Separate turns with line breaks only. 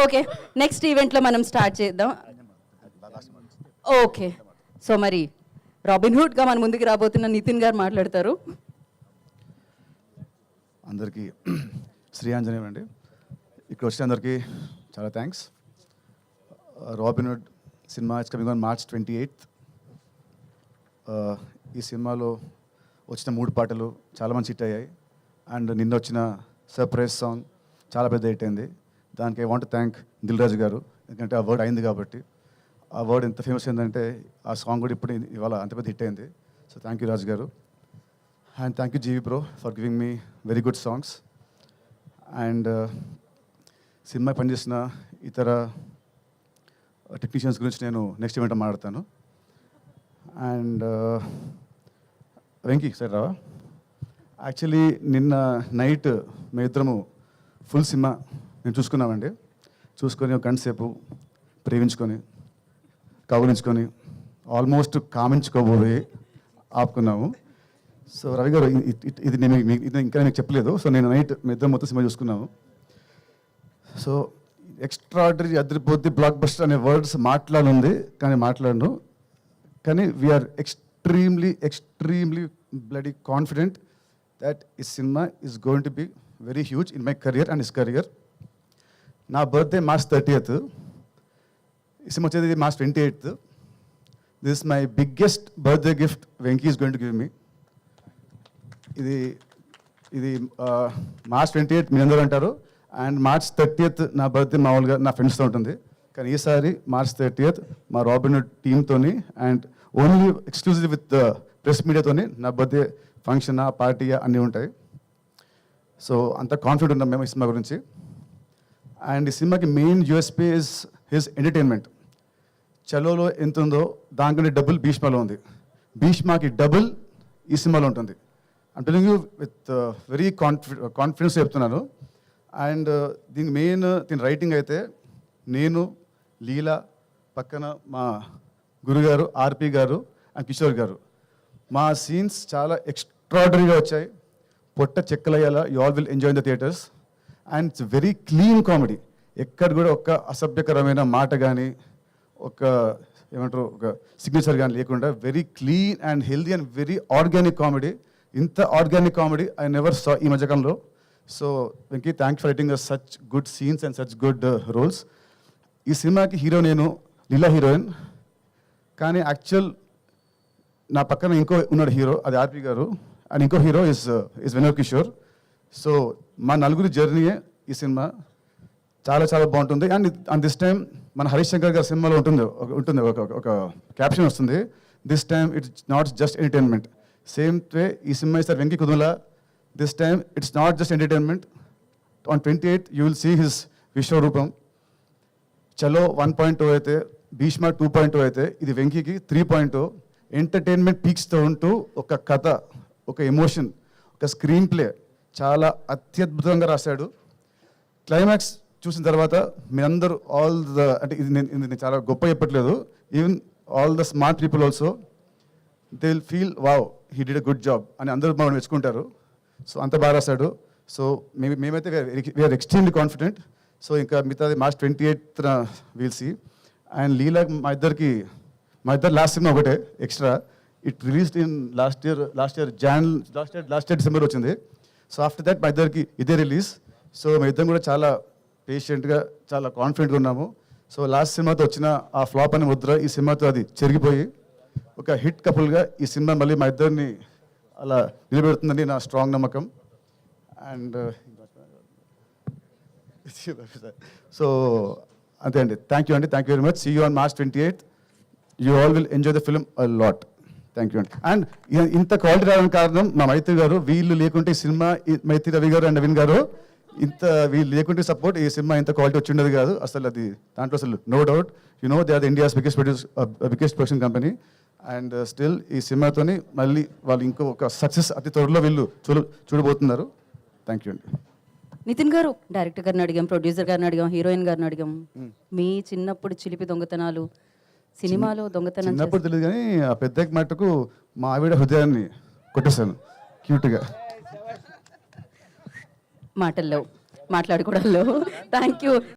Okay, next ఈవెంట్లో మనం start చేద్దాం. ఓకే, సో మరి రాబిన్ హుడ్గా మన ముందుకు రాబోతున్న నితిన్ గారు మాట్లాడతారు.
అందరికీ శ్రీ ఆంజనేయం అండి. ఇక్కడ వచ్చిన అందరికీ చాలా thanks. Robin hood cinema it's coming on March 28th. ఈ సినిమాలో వచ్చిన 3 పాటలు చాలా మంచి హిట్ అయ్యాయి. అండ్ నిన్న వచ్చిన సర్ప్రైజ్ సాంగ్ చాలా పెద్ద హిట్ అయింది. దానికి I want thank Dil Raju గారు, ఎందుకంటే ఆ వర్డ్ అయింది కాబట్టి. ఆ వర్డ్ ఎంత ఫేమస్ అయిందంటే ఆ సాంగ్ కూడా ఇప్పుడు ఇవాళ అంత పెద్ద హిట్ అయింది. సో థ్యాంక్ యూ రాజు గారు. And thank you GV bro for giving me very good songs. And cinema పనిచేసిన ఇతర టెక్నీషియన్స్ గురించి నేను నెక్స్ట్ ఈవెంట్ మాట్లాడతాను. అండ్ వెంకీ సార్ రావా, యాక్చువల్లీ నిన్న నైట్ మేమిద్దరము ఫుల్ సినిమా మేము చూసుకున్నామండి. చూసుకొని ఒక గంట సేపు ప్రేమించుకొని కౌలించుకొని ఆల్మోస్ట్ కామించుకోబోయి ఆపుకున్నాము. సో రవి గారు ఇది నేను ఇంకా మీకు చెప్పలేదు. సో నేను నైట్ మీ ఇద్దరు మొత్తం సినిమా చూసుకున్నాము. సో ఎక్స్ట్రాడరీ అదిరిపోద్ది బ్లాక్ బస్టర్ అనే వర్డ్స్ మాట్లాడుంది, కానీ మాట్లాడను. కానీ we are extremely bloody confident that ఈ cinema is going to be very huge in my career and his career. నా బర్త్డే March 30th, ఈ సినిమా వచ్చేది March 28th. This my biggest birthday gift Venky is going to give me. ఇది March 28th మీ అందరూ అంటారు, and March 30th నా birthday మామూలుగా నా ఫ్రెండ్స్తో ఉంటుంది. కానీ ఈసారి March 30th మా రాబిన్ హుడ్ టీమ్తోని and only exclusive with press మీడియాతోని నా బర్త్డే ఫంక్షన్ పార్టీ అన్నీ ఉంటాయి. సో అంత కాన్ఫిడెంట్ ఉన్నాం మేము ఈ సినిమా గురించి. అండ్ ఈ సినిమాకి main USP is his entertainment. చలోలో ఎంత ఉందో దానికంటే డబుల్ భీష్మలో ఉంది. భీష్మకి డబుల్ ఈ సినిమాలో ఉంటుంది. I'm telling you with very confidence చెప్తున్నాను. అండ్ దీని రైటింగ్ అయితే నేను, లీలా, పక్కన మా గురుగారు ఆర్పి గారు అండ్ కిషోర్ గారు. మా సీన్స్ చాలా ఎక్స్ట్రాడనరీగా వచ్చాయి. పొట్ట చెక్కలయ్యేలా you all will enjoy in the theatres. And it's very clean comedy. ఎక్కడ కూడా ఒక అసభ్యకరమైన మాట కానీ ఒక సిగ్నేచర్ కానీ లేకుండా very clean and healthy and very organic comedy. ఇంత organic comedy I never saw ఈ మధ్యకాలంలో. So Venky, thank for writing such good scenes and such good roles. ఈ సినిమాకి హీరో నేను, లీలా హీరోయిన్. కానీ యాక్చువల్ నా పక్కన ఇంకో ఉన్నాడు హీరో, అది ఆర్పి గారు. అండ్ ఇంకో hero is Vinod Kishore. So మా నలుగురి జర్నీయే ఈ సినిమా. చాలా చాలా బాగుంటుంది. అండ్ దిస్ టైం మన హరీష్ శంకర్ గారి సినిమాలో ఉంటుంది ఒక క్యాప్షన్ వస్తుంది, this time it's not just entertainment. Same way ఈ సినిమా ఇస్తారు వెంకీ కుదుల. This time it's not just entertainment. On 28th you will see his విశ్వరూపం. చలో 1.0 అయితే, భీష్మ 2.0 అయితే, ఇది వెంకీకి 3.0. ఎంటర్టైన్మెంట్ పీక్స్తో ఉంటూ ఒక కథ, ఒక ఎమోషన్, ఒక స్క్రీన్ ప్లే చాలా అత్యద్భుతంగా రాశాడు. క్లైమాక్స్ చూసిన తర్వాత మీ అందరూ అంటే ఇది నేను చాలా గొప్ప చెప్పట్లేదు, even all the smart people also they will feel wow he did a good job అని అందరూ మనం మెచ్చుకుంటారు. సో అంత బాగా రాశాడు. సో మేమైతే వీఆర్ ఎక్స్ట్రీమ్లీ కాన్ఫిడెంట్. సో ఇంకా మిగతాది March 28th we'll see. And Leela మా ఇద్దరు లాస్ట్ సినిమా ఒకటే extra. It released in last year December వచ్చింది. సో ఆఫ్టర్ దట్ మా ఇద్దరికి ఇదే రిలీజ్. సో మా ఇద్దరం కూడా చాలా పేషెంట్గా చాలా కాన్ఫిడెంట్గా ఉన్నాము. సో లాస్ట్ సినిమాతో వచ్చిన ఆ ఫ్లాప్ అనే ముద్ర ఈ సినిమాతో అది చెరిగిపోయి ఒక హిట్ కపుల్గా ఈ సినిమా మళ్ళీ మా ఇద్దరిని అలా నిలబెడుతుందని నా స్ట్రాంగ్ నమ్మకం. అండ్ సో అంతే అండి. Thank you very much. See you on March 28th. You all will enjoy the film a lot. Thank you అండి. అండ్ ఇంత క్వాలిటీ రావడానికి కారణం మా మైత్రి గారు. వీళ్ళు లేకుంటే ఈ సినిమా, మైత్రి రవి గారు అండ్ నవీన్ గారు, వీళ్ళు లేకుంటే సపోర్ట్ ఈ సినిమా ఇంత క్వాలిటీ వచ్చి ఉండదు కాదు అసలు. అది దాంట్లో అసలు no doubt. You know they are India's biggest production company. And still ఈ సినిమాతోని మళ్ళీ వాళ్ళు ఇంకొక సక్సెస్ అతి త్వరలో వీళ్ళు చూడబోతున్నారు. థ్యాంక్ యూ అండి.
నితిన్ గారు, డైరెక్టర్ గారిని అడిగాం, ప్రొడ్యూసర్ గారిని అడిగాం, హీరోయిన్ గారిని అడిగాం. మీ చిన్నప్పుడు చిలిపి దొంగతనాలు, సినిమాలో దొంగతనం
చిన్నప్పుడు తెలియదు, కానీ ఆ పెద్ద మట్టుకు మా ఆవిడ హృదయాన్ని కొట్టేశాను క్యూట్గా.
మాటల్లో మాట్లాడుకోవడంలో. Thank you.